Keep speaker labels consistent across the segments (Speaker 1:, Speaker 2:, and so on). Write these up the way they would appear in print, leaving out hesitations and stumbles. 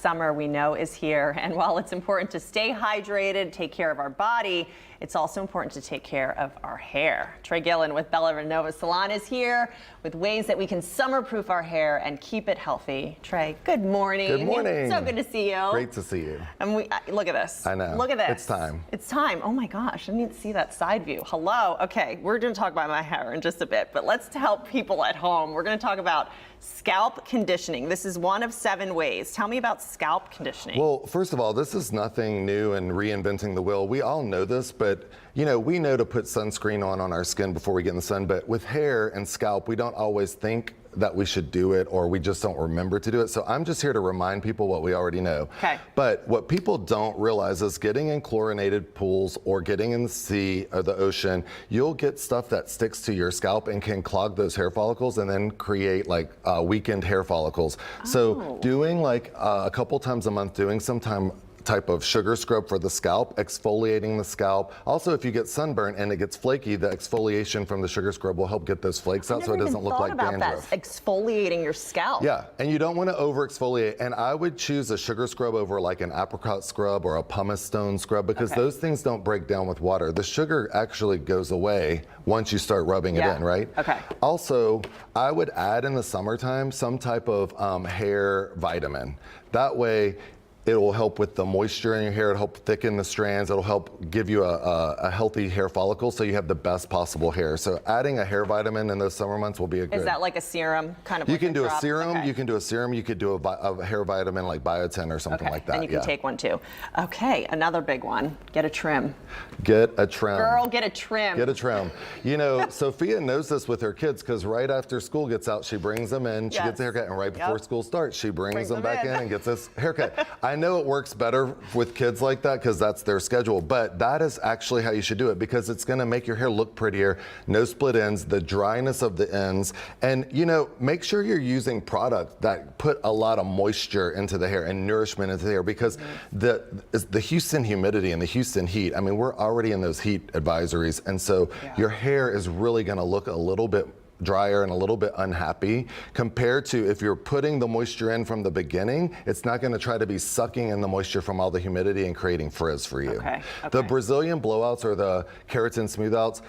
Speaker 1: Summer we know is here, and while it's important to stay hydrated, take care of our body, it's also important to take care of our hair. Trey Gillen with Bella Rinova Salon is here with ways that we can summer-proof our hair and keep it healthy. Trey, good morning.
Speaker 2: Good morning.
Speaker 1: So good to see you.
Speaker 2: Great to see you.
Speaker 1: And look at this.
Speaker 2: I know.
Speaker 1: Look at this.
Speaker 2: It's time.
Speaker 1: It's time. Oh my gosh, I didn't see that side view. Hello. Okay, we're going to talk about my hair in just a bit, but let's help people at home. We're going to talk about scalp conditioning. This is one of 7 ways. Tell me about scalp conditioning.
Speaker 2: Well, first of all, this is nothing new and reinventing the wheel. We all know this, but we know to put sunscreen on our skin before we get in the sun. But with hair and scalp, we don't always think that we should do it, or we just don't remember to do it. So I'm just here to remind people what we already know.
Speaker 1: Okay.
Speaker 2: But what people don't realize is getting in chlorinated pools or getting in the sea or the ocean, you'll get stuff that sticks to your scalp and can clog those hair follicles and then create like weakened hair follicles. So doing like a couple times a month, doing some type of sugar scrub for the scalp, exfoliating the scalp. Also, if you get sunburn and it gets flaky, the exfoliation from the sugar scrub will help get those flakes out so it doesn't look like dandruff.
Speaker 1: That, exfoliating your scalp.
Speaker 2: Yeah, and you don't want to over exfoliate. And I would choose a sugar scrub over like an apricot scrub or a pumice stone scrub because those things don't break down with water. The sugar actually goes away once you start rubbing it in, right?
Speaker 1: Okay.
Speaker 2: Also, I would add in the summertime some type of hair vitamin. That way, it will help with the moisture in your hair. It'll help thicken the strands. It'll help give you a healthy hair follicle so you have the best possible hair. So adding a hair vitamin in those summer months will be a good.
Speaker 1: Is that like a serum kind of?
Speaker 2: You
Speaker 1: like
Speaker 2: can do
Speaker 1: a
Speaker 2: serum.
Speaker 1: Okay.
Speaker 2: You can do a serum. You could do a hair vitamin like biotin or something like that.
Speaker 1: And you can take one too. Okay, another big one. Get a trim.
Speaker 2: Get a trim.
Speaker 1: Girl, get a trim.
Speaker 2: Get a trim. Sophia knows this with her kids because right after school gets out, she brings them in. She gets a haircut, and right before school starts, she brings them back in and gets this haircut. I know it works better with kids like that because that's their schedule, but that is actually how you should do it because it's going to make your hair look prettier, no split ends, the dryness of the ends, and make sure you're using product that put a lot of moisture into the hair and nourishment into the hair because the Houston humidity and the Houston heat, I mean, we're already in those heat advisories, and so your hair is really going to look a little bit drier and a little bit unhappy compared to if you're putting the moisture in from the beginning. It's not going to try to be sucking in the moisture from all the humidity and creating frizz for you. The Brazilian blowouts or the keratin smooth outs,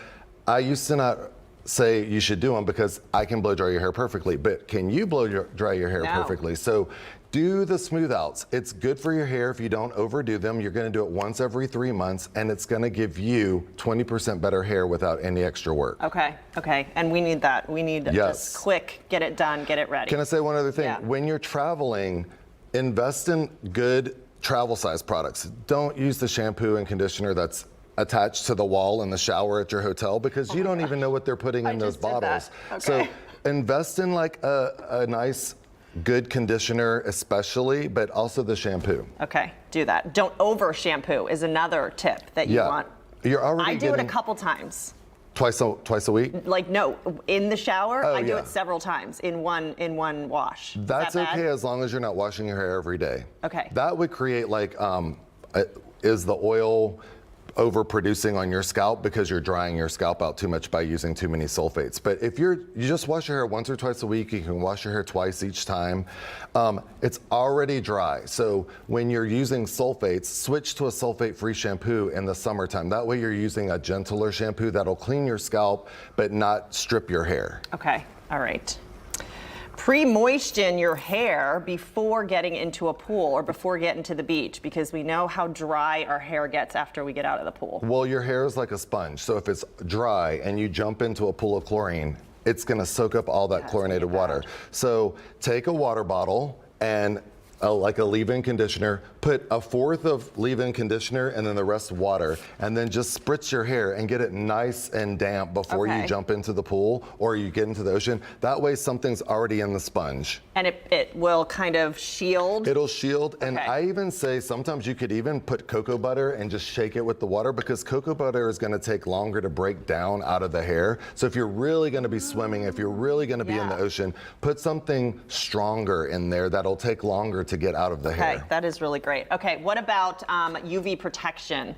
Speaker 2: I used to not say you should do them because I can blow dry your hair perfectly, but can you blow dry your hair perfectly? So do the smooth outs. It's good for your hair if you don't overdo them. You're going to do it once every 3 months, and it's going to give you 20% better hair without any extra work.
Speaker 1: Okay, and we need that. We need just quick, get it done, get it ready.
Speaker 2: Can I say one other thing? When you're traveling, invest in good travel size products. Don't use the shampoo and conditioner that's attached to the wall in the shower at your hotel because you don't even know what they're putting in those bottles. So invest in like a nice good conditioner especially, but also the shampoo. Okay,
Speaker 1: do that. Don't over shampoo is another tip that you want.
Speaker 2: You're already
Speaker 1: I do it a couple times.
Speaker 2: Twice a week?
Speaker 1: Like no, in the shower, I do it several times in one wash.
Speaker 2: That's okay as long as you're not washing your hair every day.
Speaker 1: Okay.
Speaker 2: That would create like, is the oil overproducing on your scalp because you're drying your scalp out too much by using too many sulfates. But if you just wash your hair once or twice a week, you can wash your hair twice each time. It's already dry. So when you're using sulfates, switch to a sulfate-free shampoo in the summertime. That way you're using a gentler shampoo that'll clean your scalp but not strip your hair.
Speaker 1: Okay, all right. Pre-moisten your hair before getting into a pool or before getting to the beach because we know how dry our hair gets after we get out of the pool.
Speaker 2: Well, your hair is like a sponge. So if it's dry and you jump into a pool of chlorine, it's going to soak up all that chlorinated water. So take a water bottle and like a leave-in conditioner, put 1/4 of leave-in conditioner and then the rest water, and then just spritz your hair and get it nice and damp before you jump into the pool or you get into the ocean. That way something's already in the sponge.
Speaker 1: And it will kind of shield?
Speaker 2: It'll shield, and I even say sometimes you could even put cocoa butter and just shake it with the water because cocoa butter is gonna take longer to break down out of the hair. So if you're really gonna be swimming, if you're really gonna be in the ocean, put something stronger in there that'll take longer to get out of the hair.
Speaker 1: Okay, that is really great. Okay, what about UV protection?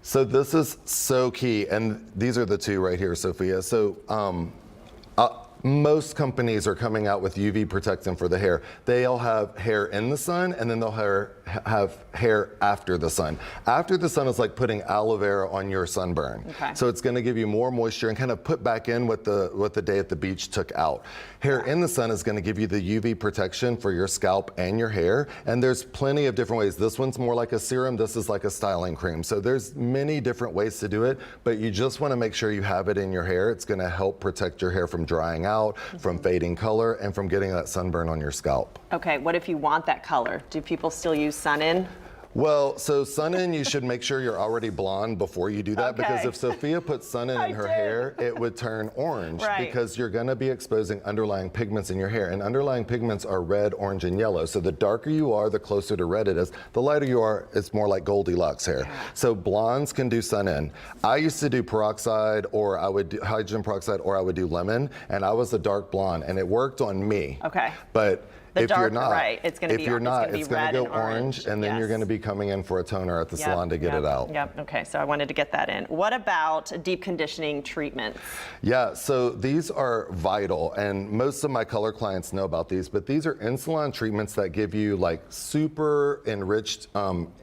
Speaker 2: So this is so key, and these are the two right here, Sophia. So Most companies are coming out with UV protectant for the hair. They'll have hair in the sun, and then they'll have hair after the sun. After the sun is like putting aloe vera on your sunburn.
Speaker 1: Okay.
Speaker 2: So it's going to give you more moisture and kind of put back in what the day at the beach took out. Hair in the sun is going to give you the UV protection for your scalp and your hair. And there's plenty of different ways. This one's more like a serum. This is like a styling cream. So there's many different ways to do it, but you just want to make sure you have it in your hair. It's going to help protect your hair from drying out, from fading color, and from getting that sunburn on your scalp.
Speaker 1: Okay, what if you want that color? Do people still use Sun-In?
Speaker 2: Well, so Sun-In, you should make sure you're already blonde before you do that,
Speaker 1: Okay.
Speaker 2: because if Sophia puts Sun-In in her hair, it would turn orange, because you're going to be exposing underlying pigments in your hair, and underlying pigments are red, orange, and yellow. So the darker you are, the closer to red it is. The lighter you are, it's more like Goldilocks hair. Yeah. So blondes can do Sun-In. I used to do peroxide, or I would do hydrogen peroxide, or I would do lemon, and I was a dark blonde, and it worked on me.
Speaker 1: Okay.
Speaker 2: But if you're not,
Speaker 1: it's going to be
Speaker 2: it's going to go orange, and then
Speaker 1: yes.
Speaker 2: you're going to be coming in for a toner at the salon to get it out.
Speaker 1: Yep. Okay. So I wanted to get that in. What about deep conditioning treatments?
Speaker 2: Yeah. So these are vital, and most of my color clients know about these. But these are in-salon treatments that give you like super enriched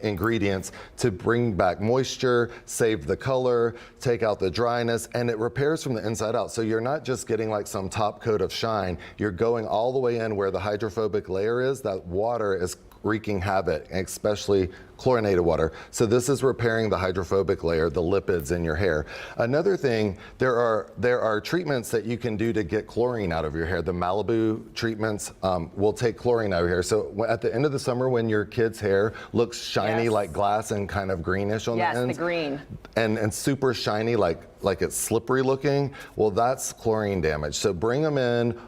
Speaker 2: ingredients to bring back moisture, save the color, take out the dryness, and it repairs from the inside out. So you're not just getting like some top coat of shine. You're going all the way in where the hydrophobic layer is. That water is wreaking havoc, especially chlorinated water. So this is repairing the hydrophobic layer, the lipids in your hair. Another thing, there are treatments that you can do to get chlorine out of your hair. The Malibu treatments will take chlorine out of your hair. So at the end of the summer, when your kid's hair looks shiny, yes, like glass and kind of greenish on the ends,
Speaker 1: yes, the green,
Speaker 2: and super shiny, like it's slippery looking, well, that's chlorine damage. So bring them in.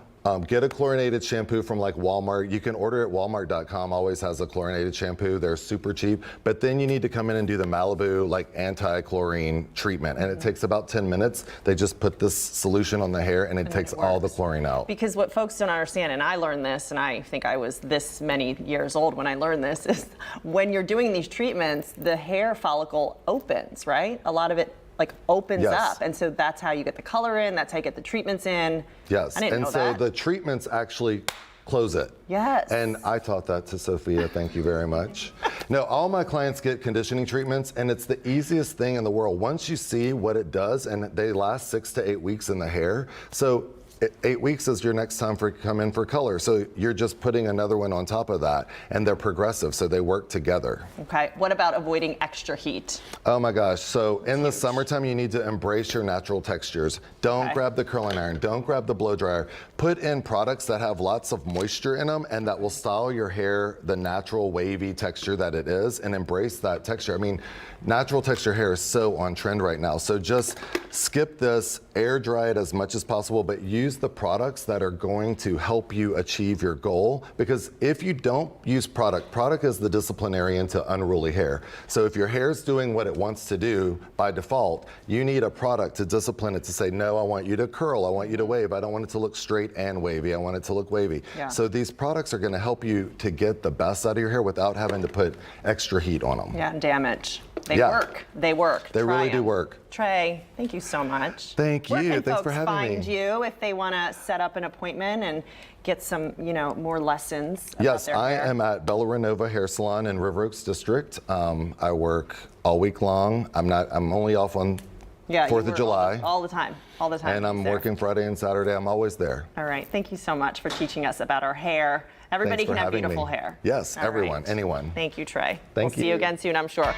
Speaker 2: Get a chlorinated shampoo from like Walmart. You can order it. Walmart.com always has a chlorinated shampoo. They're super cheap. But then you need to come in and do the Malibu like anti-chlorine treatment. And it takes about 10 minutes. They just put this solution on the hair, and it takes all the chlorine out.
Speaker 1: Because what folks don't understand, and I learned this, and I think I was this many years old when I learned this, is when you're doing these treatments, the hair follicle opens, right? A lot of it like opens
Speaker 2: yes.
Speaker 1: up, and so that's how you get the color in, that's how you get the treatments in.
Speaker 2: Yes,
Speaker 1: I didn't know that.
Speaker 2: The treatments actually close it.
Speaker 1: Yes.
Speaker 2: And I taught that to Sophia, thank you very much. No, all my clients get conditioning treatments, and it's the easiest thing in the world. Once you see what it does, and they last 6 to 8 weeks in the hair, so 8 weeks is your next time for come in for color. So you're just putting another one on top of that, and they're progressive, so they work together.
Speaker 1: Okay, what about avoiding extra heat?
Speaker 2: Oh my gosh, so in the summertime, you need to embrace your natural textures. Don't grab the curling iron, don't grab the blow dryer. Put in products that have lots of moisture in them and that will style your hair the natural wavy texture that it is, and embrace that texture. I mean, natural texture hair is so on trend right now. So just skip this, air dry it as much as possible, but use the products that are going to help you achieve your goal. Because if you don't use product is the disciplinarian to unruly hair. So if your hair's doing what it wants to do by default, you need a product to discipline it, to say, no, I want you to curl, I want you to wave, I don't want it to look straight and wavy, I want it to look wavy. Yeah. So these products are gonna help you to get the best out of your hair without having to put extra heat on them.
Speaker 1: Yeah, and damage. They work. They work.
Speaker 2: They really do work.
Speaker 1: Trey, thank you so much.
Speaker 2: Thank you. Thanks for having me.
Speaker 1: Where can folks find you if they want to set up an appointment and get some, more lessons about
Speaker 2: yes,
Speaker 1: their hair?
Speaker 2: I am at Bella Rinova Hair Salon in River Oaks District. I work all week long. I'm only off on 4th of July.
Speaker 1: All the time.
Speaker 2: And I'm working Friday and Saturday. I'm always there.
Speaker 1: All right. Thank you so much for teaching us about our hair. Everybody can have beautiful hair.
Speaker 2: Yes, everyone, anyone.
Speaker 1: Thank you, Trey.
Speaker 2: Thank you.
Speaker 1: We'll see you again soon, I'm sure.